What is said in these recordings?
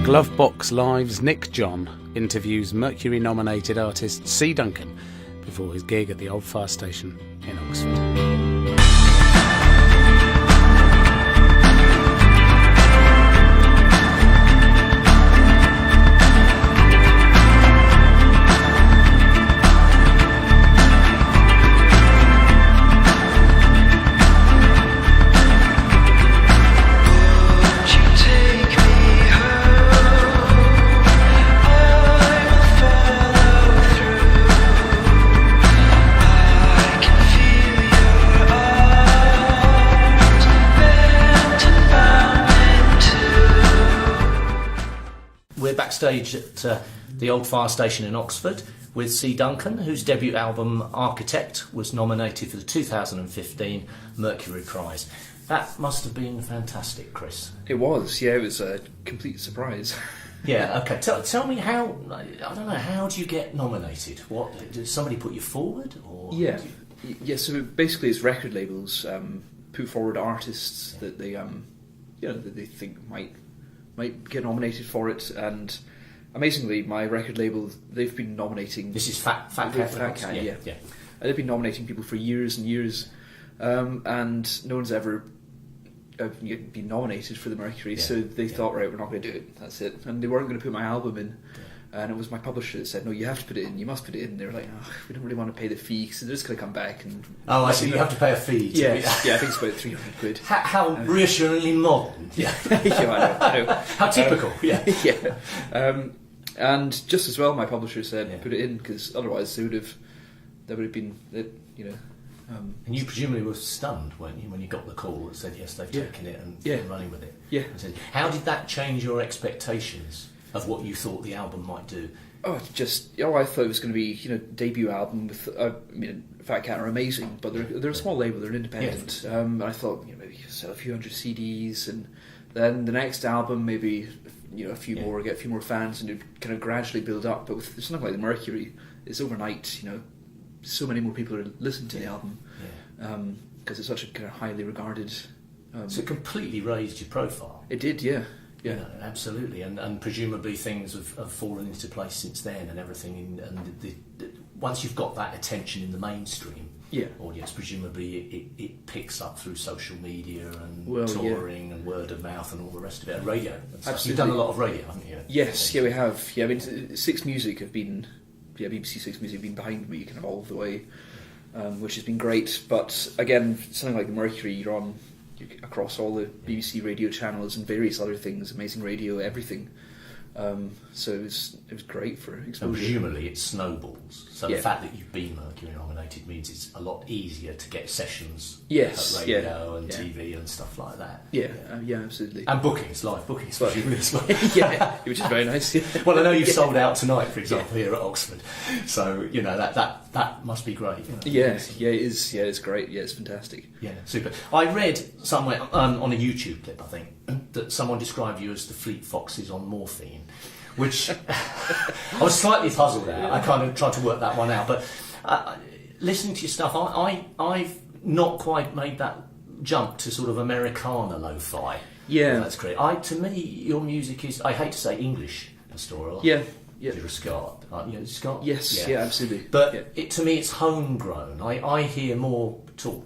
Glovebox Live's Nick John interviews Mercury-nominated artist C Duncan before his gig at the Old Fire Station in Oxford. We're backstage at the Old Fire Station in Oxford with C Duncan, whose debut album Architect was nominated for the 2015 Mercury Prize. That must have been fantastic, Chris. It was, yeah, it was a complete surprise. Yeah, okay. Tell me how, I don't know, how do you get nominated? What, did somebody put you forward? Or Yeah, so basically it's record labels put forward artists that they, that they think might get nominated for it, and amazingly, my record label, they've been nominating. This is Fat Cat, yeah. They've been nominating people for years and years, and no one's ever been nominated for the Mercury. So they thought, right, we're not going to do it. That's it, and they weren't going to put my album in. And it was my publisher that said, no, you have to put it in, you must put it in. They were like, oh, we don't really want to pay the fee, so they're just going to come back and... Oh, I see, you have to pay a fee. Yeah, I think it's about 300 quid. How reassuringly modern. Yeah, I know. How typical, yeah. And just as well, my publisher said, put it in, because otherwise they would have been, and you presumably were stunned, weren't you, when you got the call that said, yes, they've taken it and been running with it. Yeah. How did that change your expectations of what you thought the album might do? I thought it was going to be, debut album with, Fat Cat are amazing, but they're a small label, they're independent. I thought, maybe sell a few hundred CDs, and then the next album, maybe, a few more, get a few more fans, and it kind of gradually build up. But with something like the Mercury, it's overnight, so many more people are listening to the album, because it's such a kind of highly regarded... so it completely raised your profile. It did, yeah. Yeah, absolutely, and presumably things have fallen into place since then, and everything. And once you've got that attention in the mainstream audience, presumably it picks up through social media and touring and word of mouth and all the rest of it, and radio. And stuff. You've done a lot of radio, haven't you? Yes, we have. Yeah, I mean, Six Music have been, BBC Six Music have been behind me kind of all the way, which has been great. But again, something like the Mercury, you're on across all the BBC radio channels and various other things, Amazing Radio, everything. So it was great for exposure. And presumably it snowballs. So the fact that you've been Mercury nominated means it's a lot easier to get sessions at radio and TV and stuff like that. Yeah, absolutely. And bookings, live bookings, presumably as well. Which is very nice. Yeah. Well, I know you've sold out tonight, for example, here at Oxford. So that must be great. It is. Yeah, it's great. Yeah, it's fantastic. Yeah, super. I read somewhere on a YouTube clip, I think, that someone described you as the Fleet Foxes on morphine, which I was slightly puzzled at. I kind of tried to work that one out, but listening to your stuff, I've not quite made that jump to sort of Americana lo-fi. Yeah, that's great. To me, your music is, I hate to say English pastoral. Yeah. You're a Scot, Scot? Yes, yeah, absolutely. But to me, it's homegrown. I hear more Talk,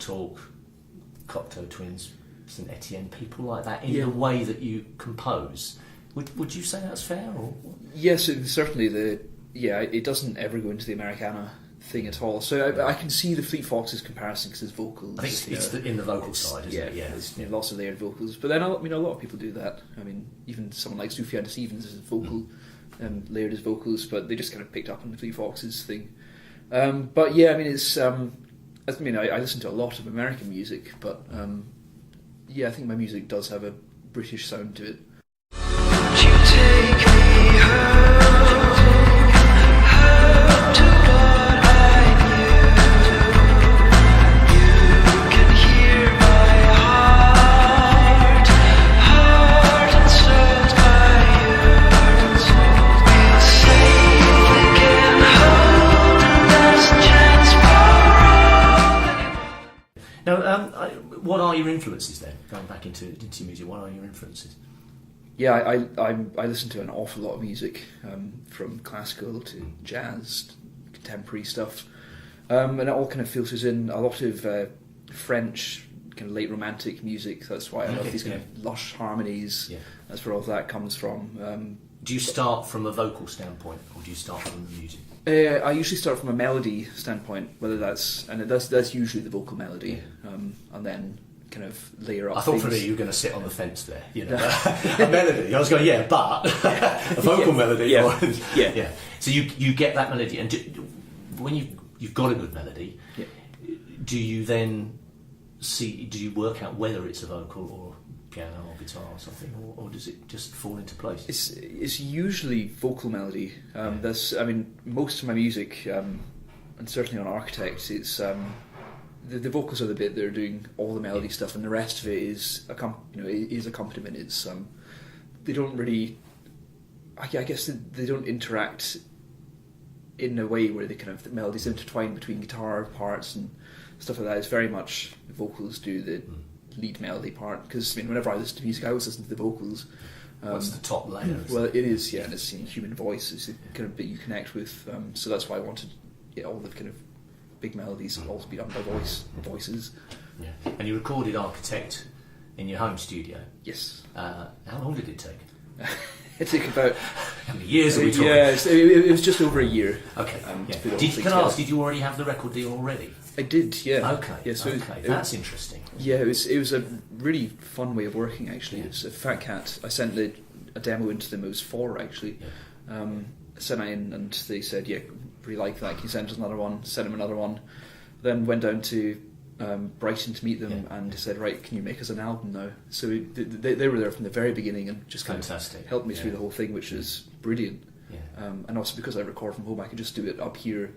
Cocteau Twins, St Etienne, people like that in the way that you compose. Would you say that's fair? Or? Yes, certainly. It doesn't ever go into the Americana thing at all. So I can see the Fleet Foxes comparison because it's vocals. I think it's in the vocal side, isn't it? Yeah, there's lots of layered vocals. But then a lot of people do that. I mean, even someone like Sufjan Stevens is vocal. Layered as vocals, but they just kind of picked up on the Fleet Foxes thing. But yeah, I mean, it's. I listen to a lot of American music, but I think my music does have a British sound to it. Would you take me home to what I knew? You can hear my heart and sold by yours. We'll safely get home, the last chance for all. Now, what are your influences then? Going back into music, what are your influences? I listen to an awful lot of music, from classical to jazz, contemporary stuff, and it all kind of filters in a lot of French kind of late romantic music. That's why I love these kind of lush harmonies. Yeah. That's where all of that comes from. Do you start from a vocal standpoint, or do you start from the music? I usually start from a melody standpoint, that's usually the vocal melody, and then kind of layer up. I thought for me you were going to sit on the fence there, you know, a melody. I was going, but a vocal melody. Yeah. So you get that melody, and when you've got a good melody, do you then do you work out whether it's a vocal or piano or guitar or something, or does it just fall into place? It's usually vocal melody. Most of my music, and certainly on Architect, it's the vocals are the bit that are doing all the melody stuff, and the rest of it is accompaniment. It's they don't really, I guess they don't interact in a way where the melodies intertwine between guitar parts and stuff like that. It's very much the vocals do the lead melody part, because whenever I listen to music I always listen to the vocals. What's the top layer? Well, it is, and it's human voice. It's the kind of bit you connect with, so that's why I wanted all the kind of big melodies will also be done by voices. Yeah. And you recorded Architect in your home studio? Yes. How long did it take? It took about... How many years are we talking? Yeah, it was just over a year. Okay. Can I ask, did you already have the record deal already? I did, yeah. Okay. Yeah, so that's interesting. Yeah, it was a really fun way of working, actually. Yeah. It was a Fat Cat. I sent a demo into them. It was 4, actually. Yeah. Sent it in, and they said, really like that, can you send us another one? Sent them another one. Then went down to Brighton to meet them, and they said, right, can you make us an album now? So they were there from the very beginning and just kind of helped me through the whole thing, which was brilliant. Yeah. And also because I record from home, I could just do it up here,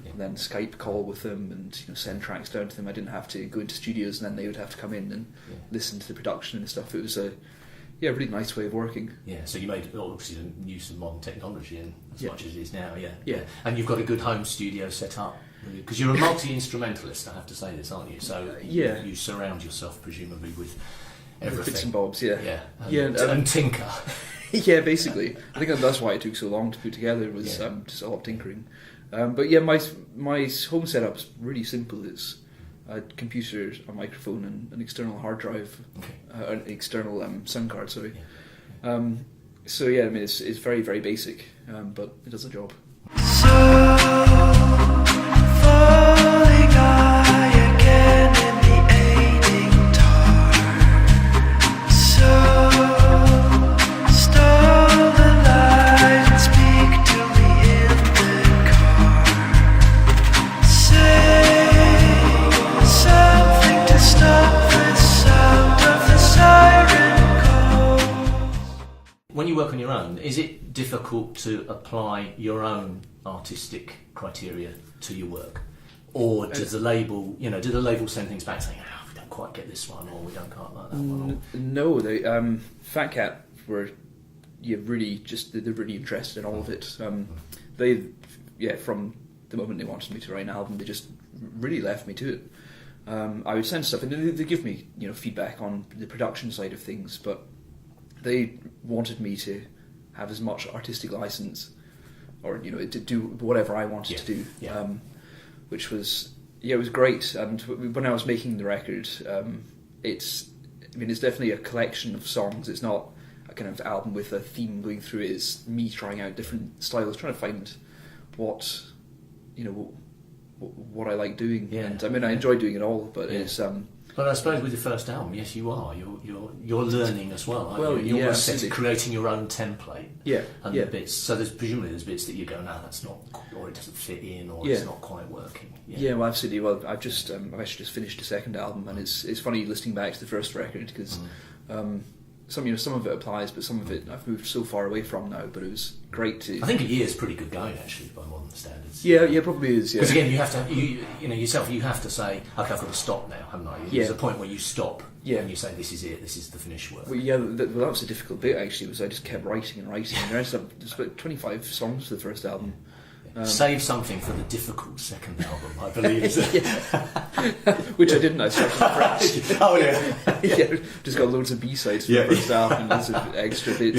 and then Skype call with them and send tracks down to them. I didn't have to go into studios, and then they would have to come in and listen to the production and stuff. It was a really nice way of working. Yeah, so you made obviously the use of modern technology and as much as it is now. Yeah. And you've got a good home studio set up, because you're a multi-instrumentalist. I have to say this, aren't you? So you surround yourself presumably with everything, bits and bobs. Yeah. And tinker. Yeah, basically. I think that's why it took so long to put together, was just a lot of tinkering. But yeah, my home setup's really simple. It's a computer, a microphone, and an external hard drive, an external sound card. Sorry. So yeah, it's very, very basic, but it does the job. So falling high again in the aiding tar. So stall the light and speak to me in the car. Say something to stop the sound of the siren call. When you work on your own, is it difficult to apply your own artistic criteria to your work, or does the label, do the label send things back saying, we don't quite get this one, or we don't quite like that one? No, they Fat Cat were they're really interested in all of it. They from the moment they wanted me to write an album, they just really left me to it. I would send stuff, and they give me feedback on the production side of things, but they wanted me to have as much artistic license, or to do whatever I wanted to do, which was it was great. And when I was making the record, it's definitely a collection of songs. It's not a kind of album with a theme going through it. It's me trying out different styles, trying to find what I like doing. And I enjoy doing it all, but it's But I suppose with the first album, yes, you are. You're learning as well, aren't you? You're almost creating your own template. The bits. So presumably there's bits that you go, no, that's not, or it doesn't fit in, or it's not quite working. Well, absolutely. Well, I've actually just finished a second album, and it's funny listening back to the first record, because some of it applies, but some of it I've moved so far away from now. But it was great to. I think a year's pretty good going, actually, by modern standards. Yeah, probably is. Because again, you have to, you have to say, okay, I've got to stop now, haven't I? There's a point where you stop, and you say, this is it, this is the finished work. Well, that was a difficult bit, actually. Was I just kept writing and writing, and there's about 25 songs for the first album. Save something for the difficult second album, I believe. Which I didn't. I started from scratch. Oh yeah. Yeah, just got loads of B-sides for the first album and loads of extra bits.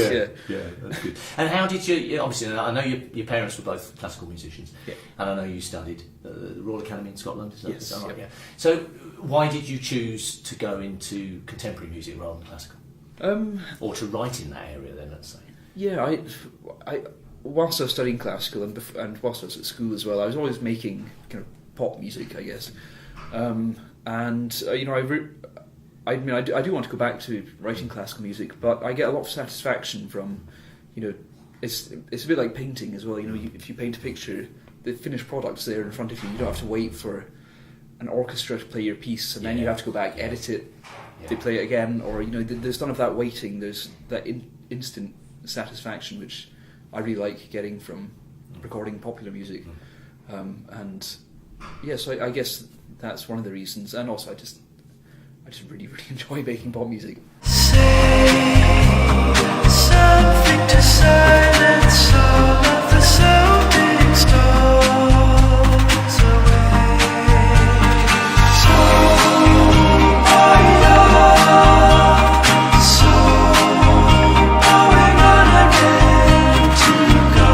Yeah, that's good. And how did you? Obviously, I know your parents were both classical musicians, and I know you studied at the Royal Academy in Scotland. Is that right? Yeah. So, why did you choose to go into contemporary music rather than classical, or to write in that area? Then, let's say. Yeah, I whilst I was studying classical and whilst I was at school as well, I was always making kind of pop music, I guess. You know, I do want to go back to writing classical music, but I get a lot of satisfaction from, you know, it's a bit like painting as well. You know, if you paint a picture, the finished product's there in front of you. You don't have to wait for an orchestra to play your piece, and then you have to go back, edit it, they play it again, or you know, there's none of that waiting. There's that instant satisfaction which I really like getting from recording popular music, and so I guess that's one of the reasons. And also, I just really enjoy making pop music. Say something to silence all of the sounding storms away. So are young, so going on again to go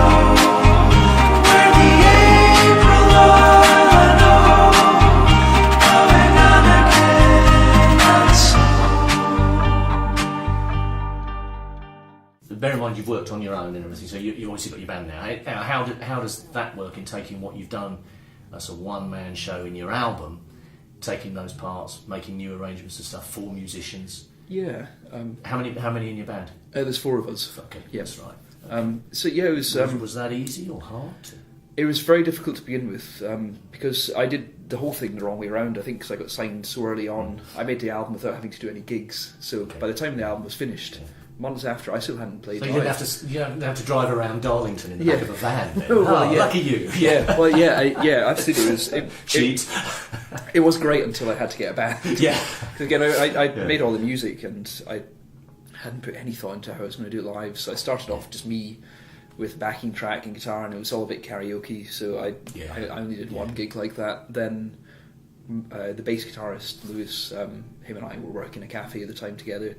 where the April I know, going on again and so. Bear in mind you've worked on your own and everything, so you've obviously got your band now. How does that work in taking what you've done as a one-man show in your album, taking those parts, making new arrangements and stuff for musicians? Yeah. How many in your band? There's 4 of us. Okay, Yeah. that's right. Okay. So yeah, it was. Was that easy or hard? It was very difficult to begin with because I did the whole thing the wrong way around. I think because I got signed so early on, I made the album without having to do any gigs. So by the time the album was finished, months after, I still hadn't played. So you didn't have to drive around Darlington in the back of a van. Then. Oh, well, lucky you. Yeah, well, yeah, absolutely. Cheat. It was great until I had to get a band. Yeah. Because again, I made all the music and I hadn't put any thought into how I was going to do it live. So I started off just me with backing track and guitar, and it was all a bit karaoke. So I only did one gig like that. Then the bass guitarist Lewis, him and I were working in a cafe at the time together,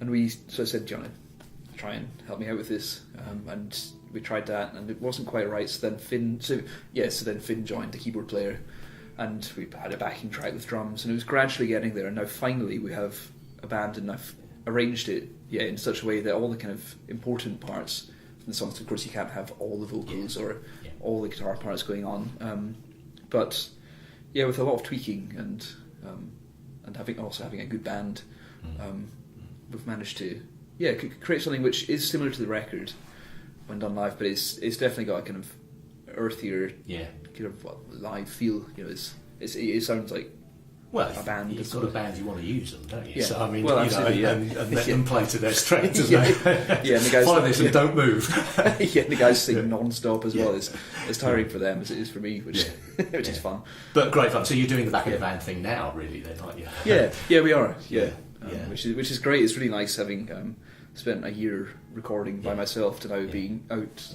and so I said, "Do you want to try and help me out with this?" And we tried that, and it wasn't quite right. So then Finn joined, the keyboard player, and we had a backing track with drums, and it was gradually getting there. And now finally we have a band, and I've arranged it in such a way that all the kind of important parts from the songs, of course, you can't have all the vocals or all the guitar parts going on, but with a lot of tweaking and having a good band, we've managed to create something which is similar to the record when done live, but it's definitely got a kind of earthier kind of live feel. You know, it sounds like a band. You've got a band, you want to use them, don't you? Yeah. So I mean, and let them play to their strengths, isn't and the guys follow this and don't move. The guys sing non-stop as well. It's tiring for them as it is for me, which is fun. But great fun. So you're doing the back of the band thing now, really? Then, aren't you? Yeah, we are. Yeah. Which is great. It's really nice having spent a year recording by myself to now being out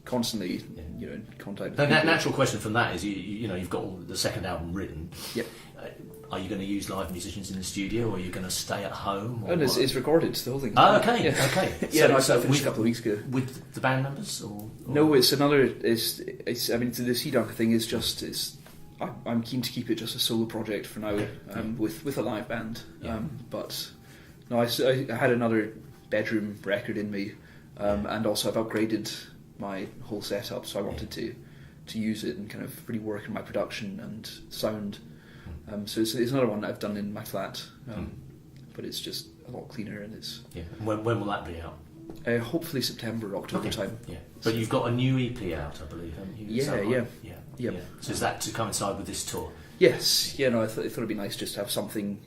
constantly, in contact. The natural question from that is, you've got all the second album written. Yep. Are you going to use live musicians in the studio, or are you going to stay at home? And it's recorded, the whole thing. Oh, okay, Yeah. okay. I finished a couple of weeks ago. With the band members, or? No, it's another. It's. I mean, the C Duncan thing is just. I'm keen to keep it just a solo project for now, with a live band. Yeah. But no, I had another bedroom record in me, and also I've upgraded my whole setup, so I wanted to use it and kind of really work on my production and sound. So it's another one that I've done in my flat, but it's just a lot cleaner, and it's. Yeah. When will that be out? Hopefully September, October time. Yeah. But you've got a new EP out, I believe, haven't you? Yeah. So is that to coincide with this tour? Yes. Yeah. No, I thought it'd be nice just to have something.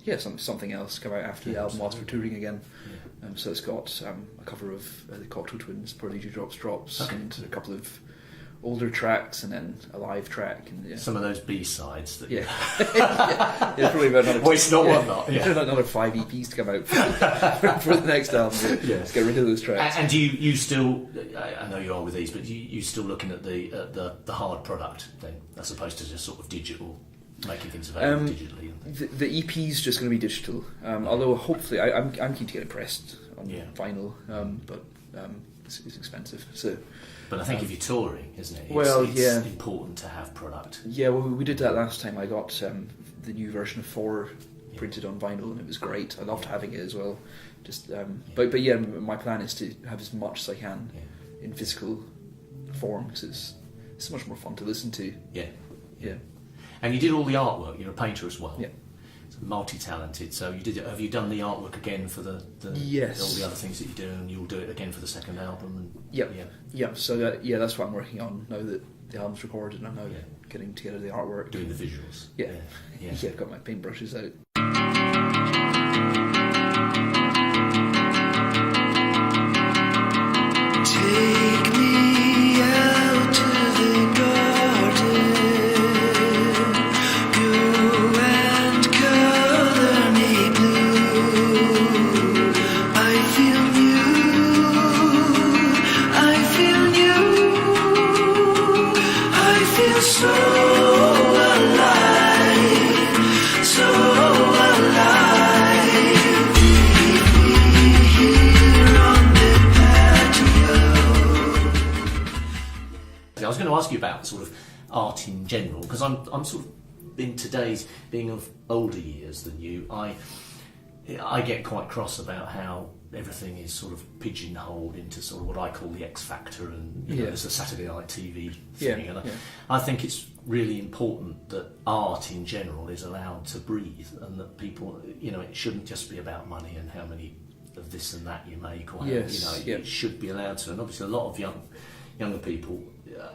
Yeah, something else come out after the album whilst we're touring again. Yeah. So it's got a cover of the Cocteau Twins, Pearly Dewdrops Drops, and a couple of older tracks and then a live track. And some of those B-sides that yeah, probably about another. Waste not, want not. Yeah, another 5 EPs to come out for the next album. Let's get rid of those tracks. And you still, I know you are with these, but you still looking at the hard product thing as opposed to just sort of digital, making things available digitally. The EP's just going to be digital, although hopefully I'm keen to get it pressed on vinyl, but it's expensive. So, but I think if you're touring, isn't it? It's important to have product. Yeah, well, we did that last time. I got the new version of 4 printed on vinyl, and it was great. I loved having it as well. Just, but yeah, my plan is to have as much as I can in physical form because it's so much more fun to listen to. Yeah. And you did all the artwork. You're a painter as well. Yeah. So multi-talented. So you did. Have you done the artwork again for the yes. all the other things that you do, and you'll do it again for the second album? And, yeah. So that's what I'm working on now that the album's recorded. And I'm now getting together the artwork, doing the visuals. Yeah. I've got my paintbrushes out. Take me out to the garden. Go and color me blue. I feel new. I feel new. I feel so alive. So alive. Leave me here on the patio. I was going to ask you about sort of art in general because I'm sort of in today's being of older years than you. I get quite cross about how everything is sort of pigeonholed into sort of what I call the X Factor and you know, it's a Saturday night TV thing. And I think it's really important that art in general is allowed to breathe and that people, you know, it shouldn't just be about money and how many of this and that you make or how, it should be allowed to. And obviously a lot of younger people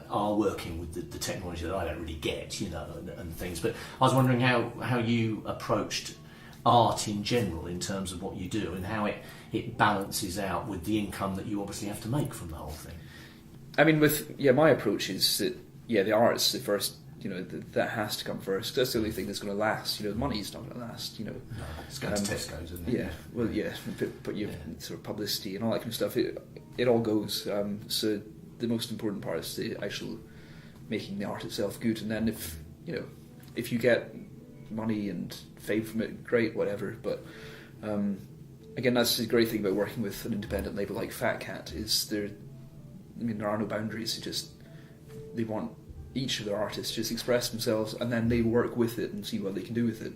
are working with the technology that I don't really get, you know, and things. But I was wondering how you approached art in general in terms of what you do and how it balances out with the income that you obviously have to make from the whole thing. I mean, my approach is that the art's the first. You know, that has to come first. That's the only thing that's going to last. You know, the money's not going to last. You know, no, it's going to Tesco's, isn't it? Yeah, well, but your sort of publicity and all that kind of stuff. It all goes. So the most important part is the actual making the art itself good. And then if you get money and fame from it, great, whatever. But again, that's the great thing about working with an independent label like Fat Cat is there are no boundaries. They want each of their artists just express themselves, and then they work with it and see what they can do with it.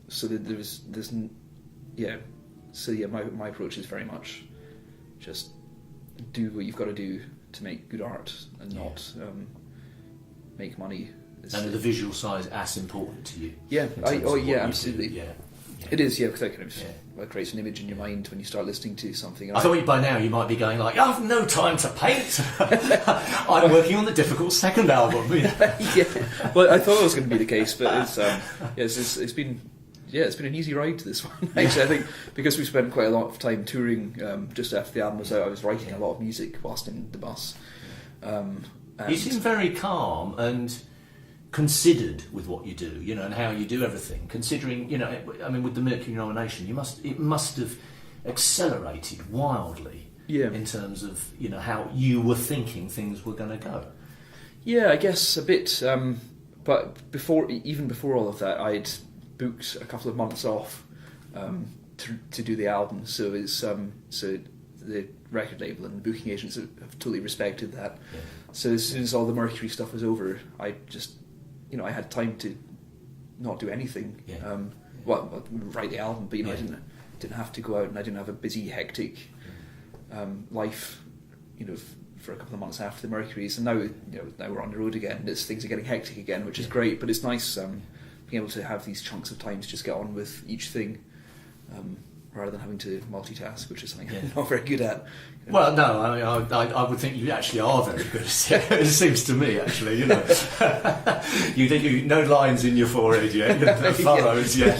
So that my approach is very much just do what you've got to do to make good art and not make money. And the visual side is as important to you. Yeah, absolutely. Yeah. It is, because that kind of creates an image in your mind when you start listening to something. I thought by now you might be going like, I have no time to paint. I'm working on the difficult second album. Well, I thought it was going to be the case, but it's been an easy ride to this one. Actually, I think because we spent quite a lot of time touring just after the album was out, I was writing a lot of music whilst in the bus. You seem very calm and considered with what you do, you know, and how you do everything. Considering, you know, I mean, with the Mercury nomination, it must have accelerated wildly in terms of, you know, how you were thinking things were going to go. Yeah, I guess a bit. But even before all of that, I'd booked a couple of months off to do the album. So it's so the record label and booking agents have totally respected that. Yeah. So as soon as all the Mercury stuff was over, I just, I had time to not do anything. Yeah. Well, write the album, but I didn't have to go out, and I didn't have a busy, hectic life, for a couple of months after the Mercuries. And now, now we're on the road again. Things are getting hectic again, which is great. But it's nice being able to have these chunks of time to just get on with each thing, rather than having to multitask, which is something Yeah. I'm not very good at. Well, no, I would think you actually are very good at it. It seems to me, actually, you know. you no lines in your forehead yet, no furrows yet.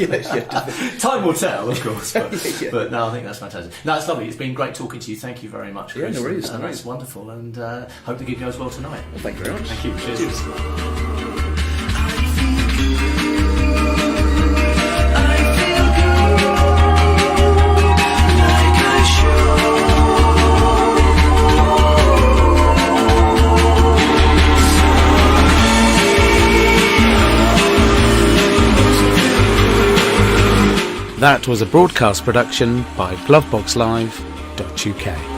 Time will tell, of course, but no, I think that's fantastic. No, it's lovely. It's been great talking to you. Thank you very much, Chris. Yeah, no worries. And that's wonderful, and hope the gig goes well tonight. Well, thank you very much. Thank you. Cheers. That was a broadcast production by gloveboxlive.uk.